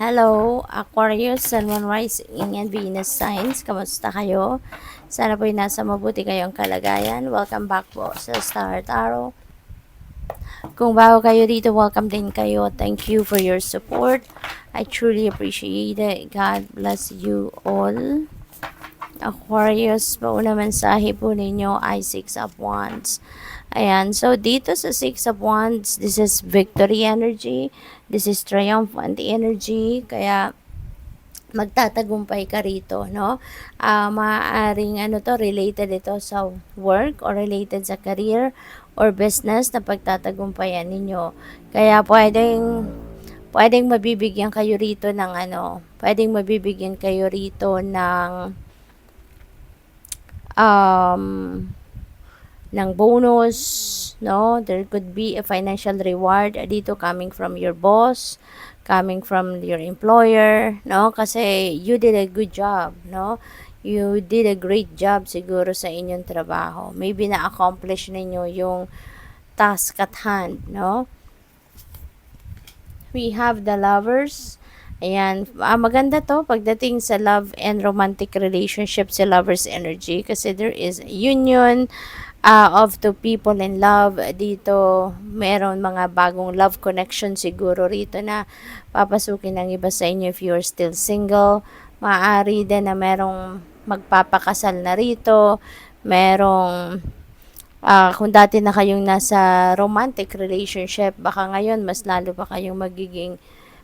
Hello, Aquarius, Sun, Moon, Rising, and Venus signs. Kamusta kayo? Sana po'y nasa mabuti kayong kalagayan. Welcome back po sa Star Tarot. Kung bago kayo dito, welcome din kayo. Thank you for your support. I truly appreciate it. God bless you all. Aquarius, pauna mensahe po ninyo ay 6 of Wands. Ayan, so dito sa 6 of Wands, this is victory energy, this is triumphant energy, kaya magtatagumpay ka rito, no? Maaaring related ito sa work or related sa career or business na pagtatagumpayan ninyo. Kaya pwedeng mabibigyan kayo rito ng pwedeng mabibigyan kayo rito um, ng bonus, no? There could be a financial reward dito coming from your boss, coming from your employer, no? Kasi you did a good job, no? You did a great job siguro sa inyong trabaho. Maybe na-accomplish ninyo yung task at hand, no? We have the Lovers. Ayan, maganda to pagdating sa love and romantic relationship sa Lovers energy kasi there is union of two people in love. Dito, meron mga bagong love connection siguro rito na papasukin ng iba sa inyo if you're still single. Maaari din na merong magpapakasal na rito. Merong, kung dati na kayong nasa romantic relationship, baka ngayon mas lalo pa kayong magiging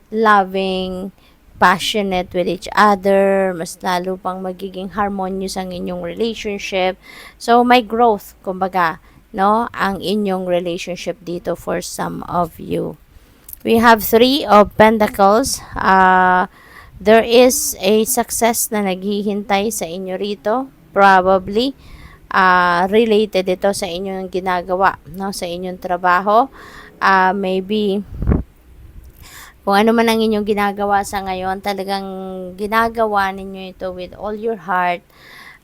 loving, passionate with each other, mas lalo pang magiging harmonious ang inyong relationship. So, may growth, kumbaga, no, ang inyong relationship dito for some of you. We have 3 of Pentacles. There is a success na naghihintay sa inyo rito. Probably, related ito sa inyong ginagawa, no, sa inyong trabaho. Maybe, kung ano man ang inyong ginagawa sa ngayon, talagang ginagawa ninyo ito with all your heart.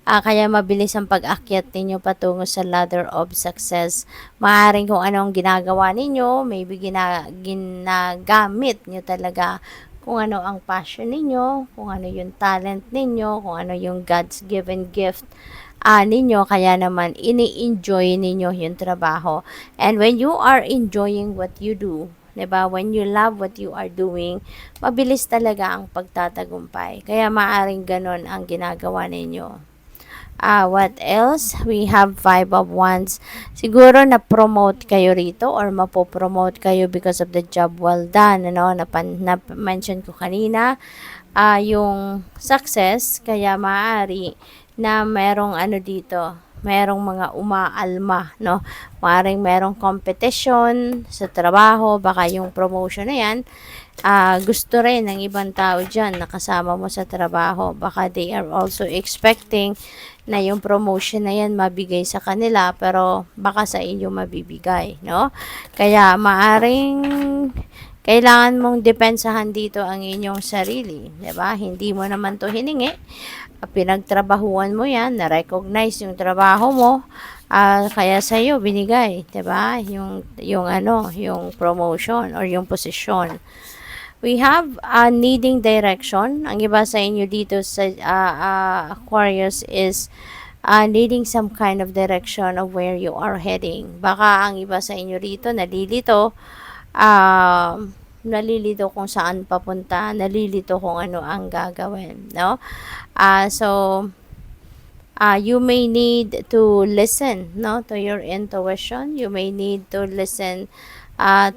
Kaya mabilis ang pag-akyat ninyo patungo sa ladder of success. Maaaring kung ano ang ginagawa ninyo, maybe ginagamit nyo talaga kung ano ang passion ninyo, kung ano yung talent ninyo, kung ano yung God's given gift ninyo, kaya naman ini-enjoy ninyo yung trabaho. And when you are enjoying what you do, diba? When you love what you are doing, mabilis talaga ang pagtatagumpay. Kaya maaring ganon ang ginagawa ninyo. What else? We have 5 of Wands. Siguro na-promote kayo rito or mapopromote kayo because of the job well done. Na-mention ko kanina, yung success, kaya maaari na merong dito, merong mga umaalma, no? Maaaring merong competition sa trabaho, baka yung promotion na yan, gusto rin ng ibang tao dyan na kasama mo sa trabaho. Baka they are also expecting na yung promotion na yan mabigay sa kanila, pero baka sa inyo mabibigay, no? Kaya maaring kailangan mong depensahan dito ang inyong sarili, 'di ba? Hindi mo naman 'to hiningi. Pinagtrabahuan mo 'yan, na-recognize yung trabaho mo, kaya sa iyo binigay, 'di ba? Yung promotion or yung posisyon. We have needing direction. Ang iba sa inyo dito sa Aquarius is needing some kind of direction of where you are heading. Baka ang iba sa inyo rito nalilito kung saan papunta, nalilito kung ano ang gagawin, no? You may need to listen, no, to your intuition. You may need to listen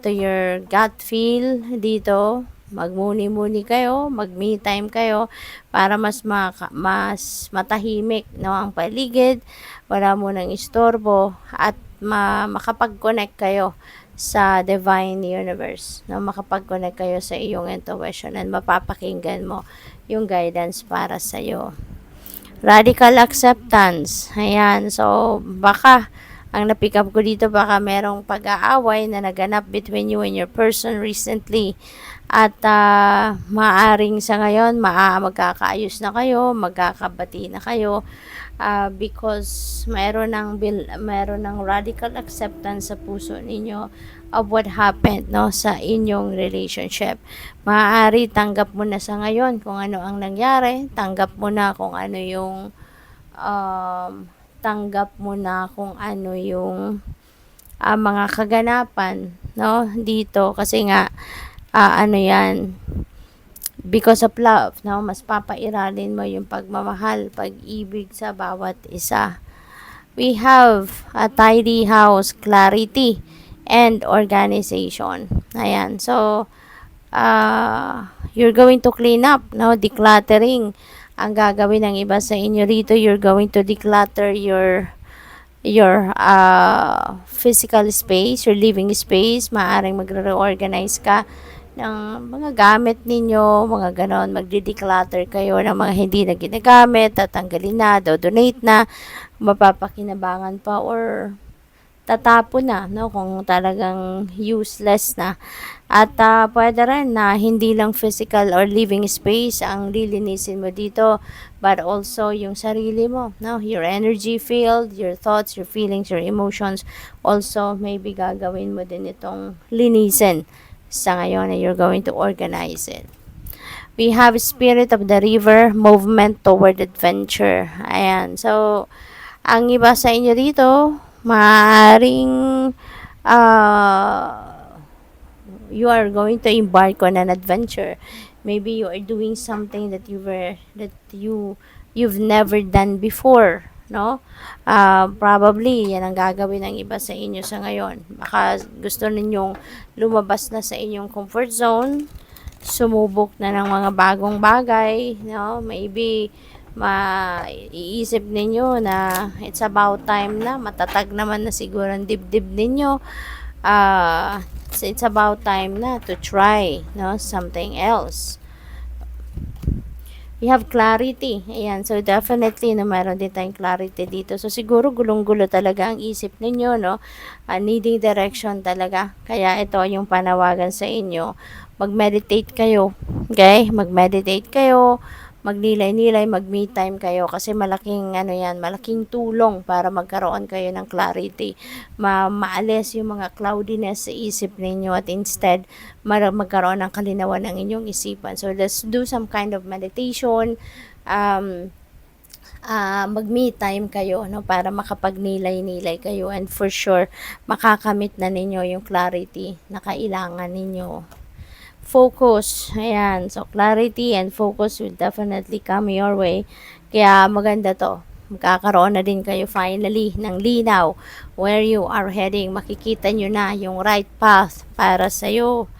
to your gut feel dito. Magmuni-muni kayo, mag-me time kayo para mas matahimik, no, ang paligid, wala mo nang istorbo at makapag-connect kayo sa divine universe, no, makapag-connect kayo sa iyong intuition and mapapakinggan mo yung guidance para sa iyo. Radical acceptance. Ayan, so baka ang na-pick up ko dito, baka merong pag-aaway na naganap between you and your person recently. At maaring sa ngayon, magkakaayos na kayo, magkakabati na kayo. because mayroon ng radical acceptance sa puso ninyo of what happened, no, sa inyong relationship. Maaari tanggap mo na sa ngayon kung ano ang nangyari, tanggap mo na kung ano yung tanggap mo na kung ano yung mga kaganapan, no, dito kasi nga ano yan, because of love, no, mas papairalin mo yung pagmamahal, pag-ibig sa bawat isa. We have a tidy house, clarity, and organization. Ayan. So, you're going to clean up, no? Decluttering ang gagawin ng iba sa inyo rito. You're going to declutter your physical space, your living space. Maaring magre-reorganize ka ng mga gamit ninyo, mga ganon. Magdi-declutter kayo ng mga hindi na ginagamit, tatanggalin na, donate na, mapapakinabangan pa, or tatapon na, no, kung talagang useless na. At pwede rin na hindi lang physical or living space ang lilinisin mo dito, but also yung sarili mo, no, your energy field, your thoughts, your feelings, your emotions, also maybe gagawin mo din itong linisin sa ngayon na you're going to organize it. We have spirit of the river, movement toward adventure. Ayan. So, ang iba sa inyo dito, maaaring you are going to embark on an adventure. Maybe you are doing something that you've never done before, no? Probably yan ang gagawin ng iba sa inyo sa ngayon. Baka gusto ninyong lumabas na sa inyong comfort zone, sumubok na ng mga bagong bagay, no? Maybe maiisip ninyo na it's about time na, matatag naman na siguro ang dibdib ninyo. It's about time na to try, no, something else. We have clarity. Ayan. So, definitely, no, mayroon din tayong clarity dito. So, siguro, gulong-gulo talaga ang isip ninyo, no? Needing direction talaga. Kaya, ito yung panawagan sa inyo. Mag-meditate kayo. Okay? Mag-meditate kayo. Magnilay-nilay, mag-me time kayo. Kasi malaking, malaking tulong para magkaroon kayo ng clarity. Maalis yung mga cloudiness sa isip ninyo at instead, magkaroon ng kalinawan ng inyong isipan. So, let's do some kind of meditation. Mag-me time kayo, no, para makapagnilay-nilay kayo, and for sure makakamit na ninyo yung clarity na kailangan ninyo. Focus, ayan, so clarity and focus will definitely come your way, kaya maganda to. Magkakaroon na din kayo finally ng linaw where you are heading. Makikita nyo na yung right path para sa'yo.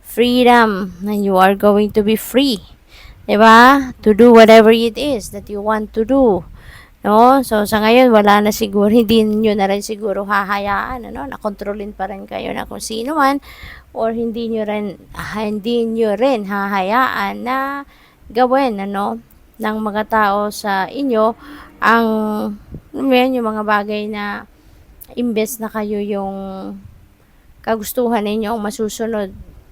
Freedom, and you are going to be free, diba? To do whatever it is that you want to do. No? So, sa ngayon, wala na siguro, hindi nyo na rin siguro hahayaan, nakontrolin pa rin kayo na kung sino man, or hindi nyo rin hahayaan na gawin, ng mga tao sa inyo, yung mga bagay na imbes na kayo yung kagustuhan ninyo masusunod,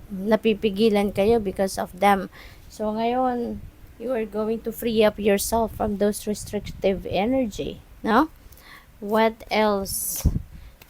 napipigilan kayo because of them. So, ngayon, you are going to free up yourself from those restrictive energy, no? What else?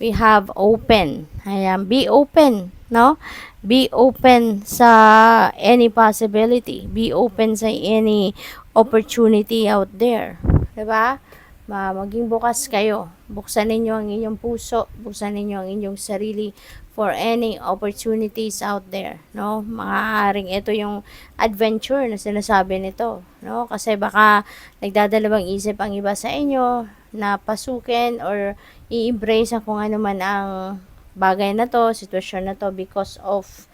We have open. Ayan, be open, no? Be open sa any possibility. Be open sa any opportunity out there. Diba? Maging bukas kayo. Buksan ninyo ang inyong puso. Buksan ninyo ang inyong sarili for any opportunities out there, no? Maaaring ito yung adventure na sinasabi nito, no? Kasi baka nagdadalawang isip ang iba sa inyo na pasukin or i-embrace kung ano man ang bagay na to, sitwasyon na to, because of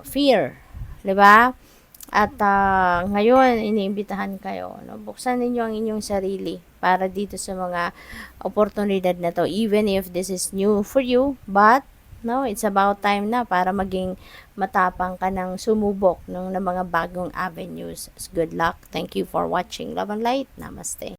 fear, 'di ba? At ngayon, iniimbitahan kayo, no? Buksan ninyo ang inyong sarili para dito sa mga oportunidad na to, even if this is new for you, but no, it's about time na para maging matapang ka ng sumubok ng mga bagong avenues. Good luck. Thank you for watching. Love and light. Namaste.